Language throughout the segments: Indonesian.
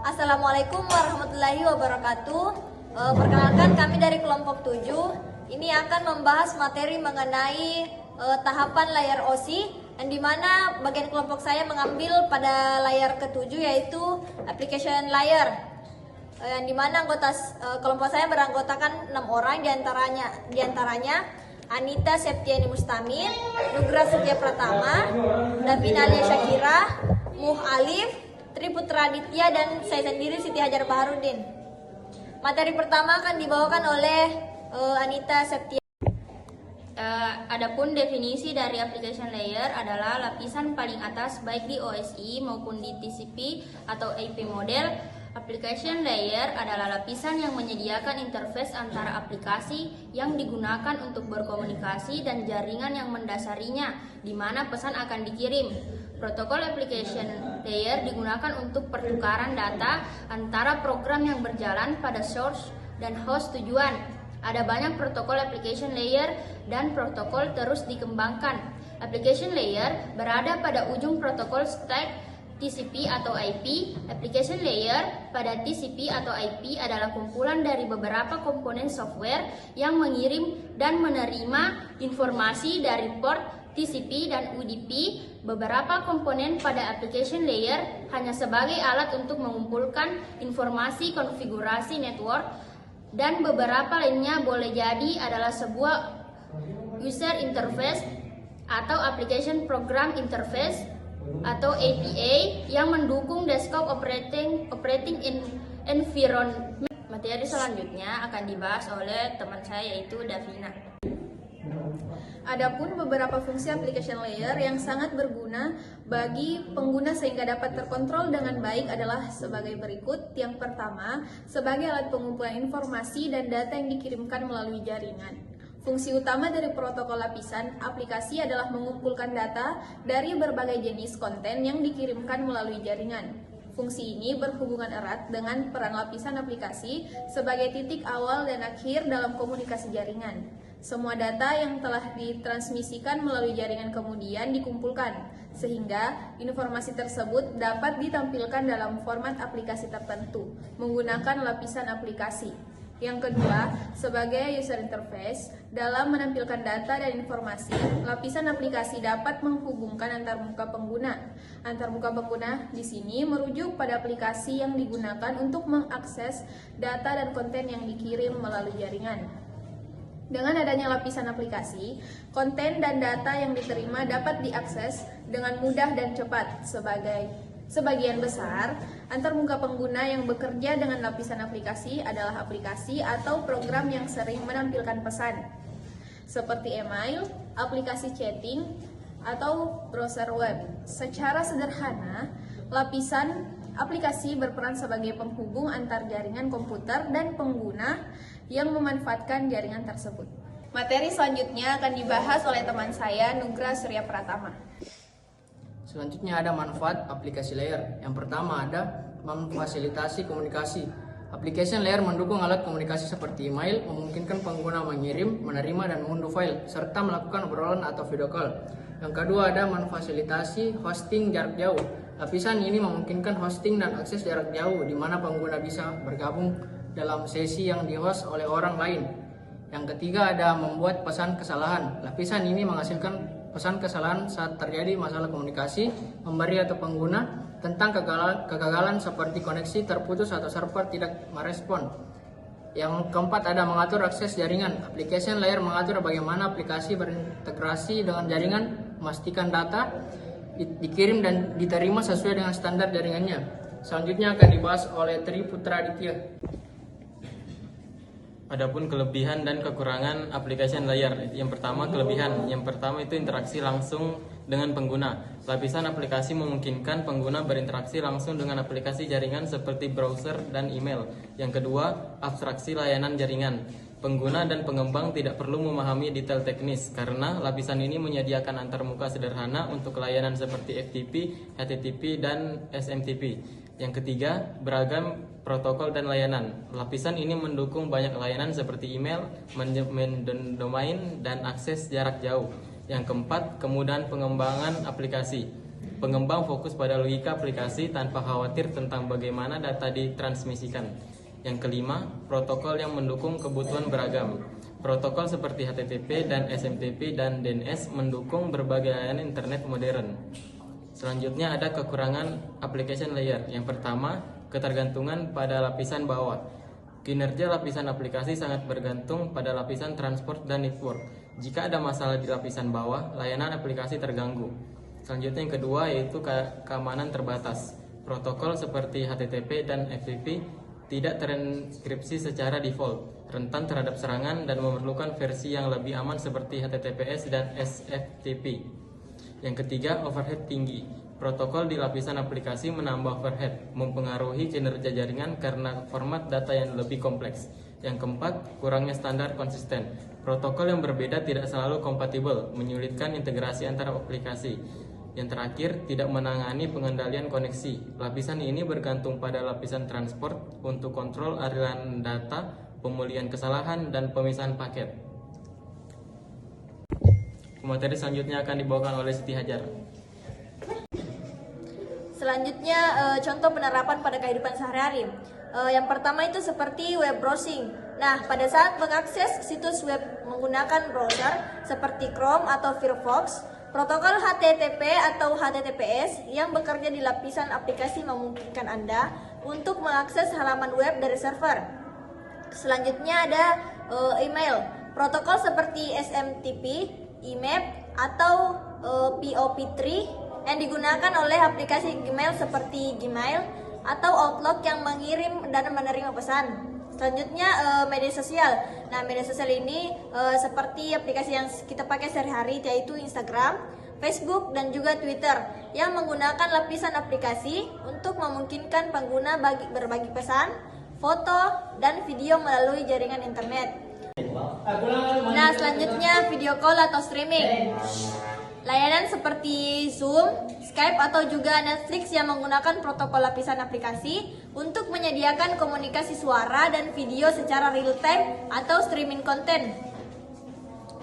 Assalamualaikum warahmatullahi wabarakatuh. Perkenalkan, kami dari kelompok 7 ini akan membahas materi mengenai tahapan layar OC, yang dimana bagian kelompok saya mengambil pada layar ke-7 yaitu application layer, yang dimana kelompok saya beranggotakan 6 orang, diantaranya Anita Septiani Mustamin, Nugra Surya Pratama, Davina Alia Syakira, Muh Alif, Tri Putra Aditya, dan saya sendiri Siti Hajar Baharudin. Materi pertama akan dibawakan oleh Anita Septiani. Adapun definisi dari application layer adalah lapisan paling atas baik di OSI maupun di TCP atau IP model. Application layer adalah lapisan yang menyediakan interface antara aplikasi yang digunakan untuk berkomunikasi dan jaringan yang mendasarinya, di mana pesan akan dikirim. Protokol application layer digunakan untuk pertukaran data antara program yang berjalan pada source dan host tujuan. Ada banyak protokol application layer dan protokol terus dikembangkan. Application layer berada pada ujung protokol stack TCP atau IP. Application layer pada TCP atau IP adalah kumpulan dari beberapa komponen software yang mengirim dan menerima informasi dari port TCP dan UDP. Beberapa komponen pada application layer hanya sebagai alat untuk mengumpulkan informasi konfigurasi network, dan beberapa lainnya boleh jadi adalah sebuah user interface atau application program interface atau APA yang mendukung desktop operating environment. Materi selanjutnya akan dibahas oleh teman saya yaitu Davina. Adapun beberapa fungsi application layer yang sangat berguna bagi pengguna sehingga dapat terkontrol dengan baik adalah sebagai berikut. Yang pertama, sebagai alat pengumpulan informasi dan data yang dikirimkan melalui jaringan. Fungsi utama dari protokol lapisan aplikasi adalah mengumpulkan data dari berbagai jenis konten yang dikirimkan melalui jaringan. Fungsi ini berhubungan erat dengan peran lapisan aplikasi sebagai titik awal dan akhir dalam komunikasi jaringan. Semua data yang telah ditransmisikan melalui jaringan kemudian dikumpulkan, sehingga informasi tersebut dapat ditampilkan dalam format aplikasi tertentu menggunakan lapisan aplikasi. Yang kedua, sebagai user interface, dalam menampilkan data dan informasi, lapisan aplikasi dapat menghubungkan antar muka pengguna. Antar muka pengguna di sini merujuk pada aplikasi yang digunakan untuk mengakses data dan konten yang dikirim melalui jaringan. Dengan adanya lapisan aplikasi, konten dan data yang diterima dapat diakses dengan mudah dan cepat. Sebagian besar antarmuka pengguna yang bekerja dengan lapisan aplikasi adalah aplikasi atau program yang sering menampilkan pesan, seperti email, aplikasi chatting, atau browser web. Secara sederhana, lapisan aplikasi berperan sebagai penghubung antar jaringan komputer dan pengguna yang memanfaatkan jaringan tersebut. Materi selanjutnya akan dibahas oleh teman saya, Nugra Surya Pratama. Selanjutnya ada manfaat aplikasi layer. Yang pertama ada memfasilitasi komunikasi. Application layer mendukung alat komunikasi seperti email, memungkinkan pengguna mengirim, menerima, dan mengunduh file, serta melakukan obrolan atau video call. Yang kedua ada memfasilitasi hosting jarak jauh. Lapisan ini memungkinkan hosting dan akses jarak jauh, di mana pengguna bisa bergabung dalam sesi yang di-host oleh orang lain. Yang ketiga ada membuat pesan kesalahan. Lapisan ini menghasilkan pesan kesalahan saat terjadi masalah komunikasi memberi atau pengguna tentang kegagalan seperti koneksi terputus atau server tidak merespon. Yang keempat ada mengatur akses jaringan. Application layer mengatur bagaimana aplikasi berintegrasi dengan jaringan, memastikan data dikirim dan diterima sesuai dengan standar jaringannya. Selanjutnya akan dibahas oleh Tri Putra Aditya. Adapun kelebihan dan kekurangan application layer. Yang pertama itu interaksi langsung dengan pengguna. Lapisan aplikasi memungkinkan pengguna berinteraksi langsung dengan aplikasi jaringan seperti browser dan email. Yang kedua, abstraksi layanan jaringan. Pengguna dan pengembang tidak perlu memahami detail teknis karena lapisan ini menyediakan antarmuka sederhana untuk layanan seperti FTP, HTTP, dan SMTP. Yang ketiga, beragam protokol dan layanan. Lapisan ini mendukung banyak layanan seperti email, manajemen domain, dan akses jarak jauh. Yang keempat, kemudahan pengembangan aplikasi. Pengembang fokus pada logika aplikasi tanpa khawatir tentang bagaimana data ditransmisikan. Yang kelima, protokol yang mendukung kebutuhan beragam. Protokol seperti HTTP dan SMTP dan DNS mendukung berbagai layanan internet modern. Selanjutnya ada kekurangan application layer. Yang pertama, ketergantungan pada lapisan bawah. Kinerja lapisan aplikasi sangat bergantung pada lapisan transport dan network. Jika ada masalah di lapisan bawah, layanan aplikasi terganggu. Selanjutnya yang kedua yaitu keamanan terbatas. Protokol seperti HTTP dan FTP tidak terenkripsi secara default, rentan terhadap serangan dan memerlukan versi yang lebih aman seperti HTTPS dan SFTP. Yang ketiga, overhead tinggi. Protokol di lapisan aplikasi menambah overhead, mempengaruhi kinerja jaringan karena format data yang lebih kompleks. Yang keempat, kurangnya standar konsisten. Protokol yang berbeda tidak selalu kompatibel, menyulitkan integrasi antara aplikasi. Yang terakhir, tidak menangani pengendalian koneksi. Lapisan ini bergantung pada lapisan transport untuk kontrol aliran data, pemulihan kesalahan, dan pemisahan paket. Materi selanjutnya akan dibawakan oleh Siti Hajar. Selanjutnya contoh penerapan pada kehidupan sehari-hari. Yang pertama itu seperti web browsing. Nah, pada saat mengakses situs web menggunakan browser seperti Chrome atau Firefox, protokol HTTP atau HTTPS yang bekerja di lapisan aplikasi memungkinkan Anda untuk mengakses halaman web dari server. Selanjutnya ada email. Protokol seperti SMTP, IMAP, atau POP3 yang digunakan oleh aplikasi Gmail seperti Gmail atau Outlook yang mengirim dan menerima pesan. Selanjutnya media sosial. Nah, media sosial ini seperti aplikasi yang kita pakai sehari-hari, yaitu Instagram, Facebook, dan juga Twitter yang menggunakan lapisan aplikasi untuk memungkinkan pengguna berbagi pesan, foto, dan video melalui jaringan internet. Nah, selanjutnya video call atau streaming. Layanan seperti Zoom, Skype, atau juga Netflix yang menggunakan protokol lapisan aplikasi untuk menyediakan komunikasi suara dan video secara real time atau streaming konten.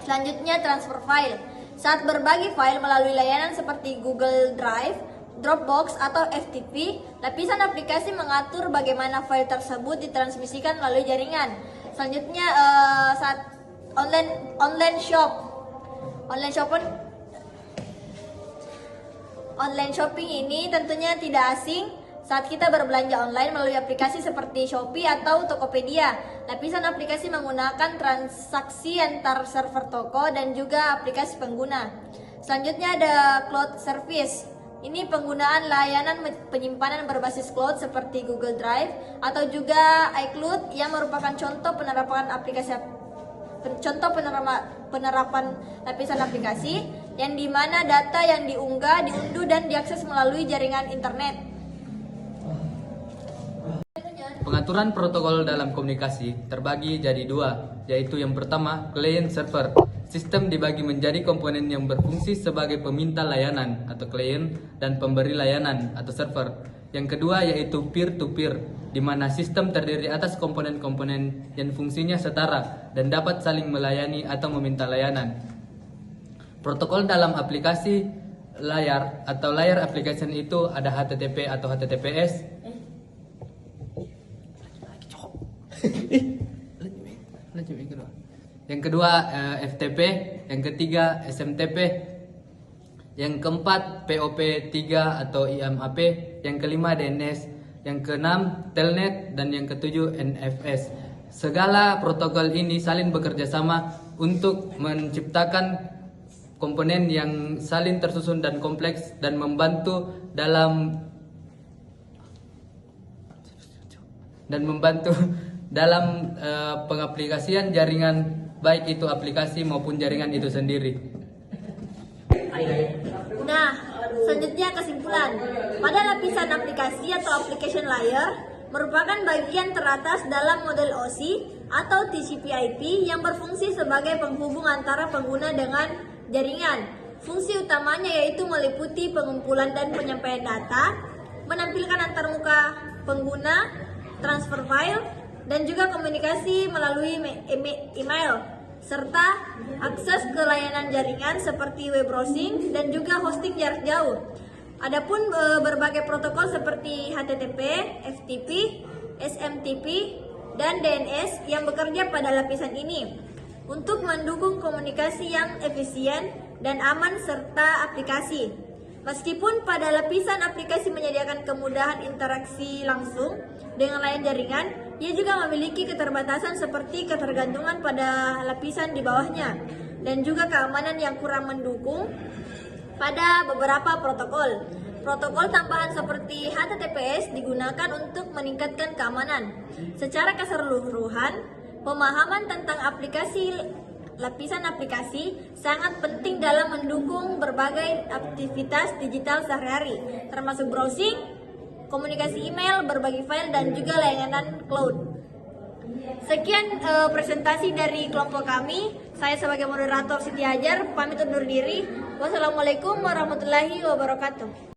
Selanjutnya transfer file. Saat berbagi file melalui layanan seperti Google Drive, Dropbox, atau FTP, lapisan aplikasi mengatur bagaimana file tersebut ditransmisikan melalui jaringan. Selanjutnya saat online shopping ini tentunya tidak asing saat kita berbelanja online melalui aplikasi seperti Shopee atau Tokopedia. Lapisan aplikasi menggunakan transaksi antar server toko dan juga aplikasi pengguna. Selanjutnya ada cloud service. Ini penggunaan layanan penyimpanan berbasis cloud seperti Google Drive atau juga iCloud yang merupakan contoh penerapan lapisan aplikasi yang dimana data yang diunggah, diunduh, dan diakses melalui jaringan internet. Pengaturan protokol dalam komunikasi terbagi jadi dua, yaitu yang pertama, client server. Sistem dibagi menjadi komponen yang berfungsi sebagai peminta layanan atau client dan pemberi layanan atau server. Yang kedua yaitu peer-to-peer, di mana sistem terdiri atas komponen-komponen yang fungsinya setara dan dapat saling melayani atau meminta layanan. Protokol dalam aplikasi layar atau layar application itu ada HTTP atau HTTPS. Yang kedua FTP, yang ketiga SMTP, yang keempat POP3 atau IMAP, yang kelima DNS, yang keenam Telnet, dan yang ketujuh NFS. Segala protokol ini saling bekerja sama untuk menciptakan komponen yang saling tersusun dan kompleks dan membantu dalam pengaplikasian jaringan, baik itu aplikasi maupun jaringan itu sendiri. Nah, selanjutnya kesimpulan. Pada lapisan aplikasi atau application layer merupakan bagian teratas dalam model OSI atau TCP/IP yang berfungsi sebagai penghubung antara pengguna dengan jaringan. Fungsi utamanya yaitu meliputi pengumpulan dan penyampaian data, menampilkan antarmuka pengguna, transfer file, dan juga komunikasi melalui email, serta akses ke layanan jaringan seperti web browsing dan juga hosting jarak jauh. Adapun berbagai protokol seperti HTTP, FTP, SMTP, dan DNS yang bekerja pada lapisan ini untuk mendukung komunikasi yang efisien dan aman serta aplikasi. Meskipun pada lapisan aplikasi menyediakan kemudahan interaksi langsung dengan layar jaringan, ia juga memiliki keterbatasan seperti ketergantungan pada lapisan di bawahnya dan juga keamanan yang kurang mendukung pada beberapa protokol. Protokol tambahan seperti HTTPS digunakan untuk meningkatkan keamanan. Secara keseluruhan, pemahaman tentang lapisan aplikasi sangat penting dalam mendukung berbagai aktivitas digital sehari-hari, termasuk browsing, komunikasi email, berbagi file, dan juga layanan cloud. Sekian presentasi dari kelompok kami. Saya sebagai moderator Siti Hajar pamit undur diri. Wassalamualaikum warahmatullahi wabarakatuh.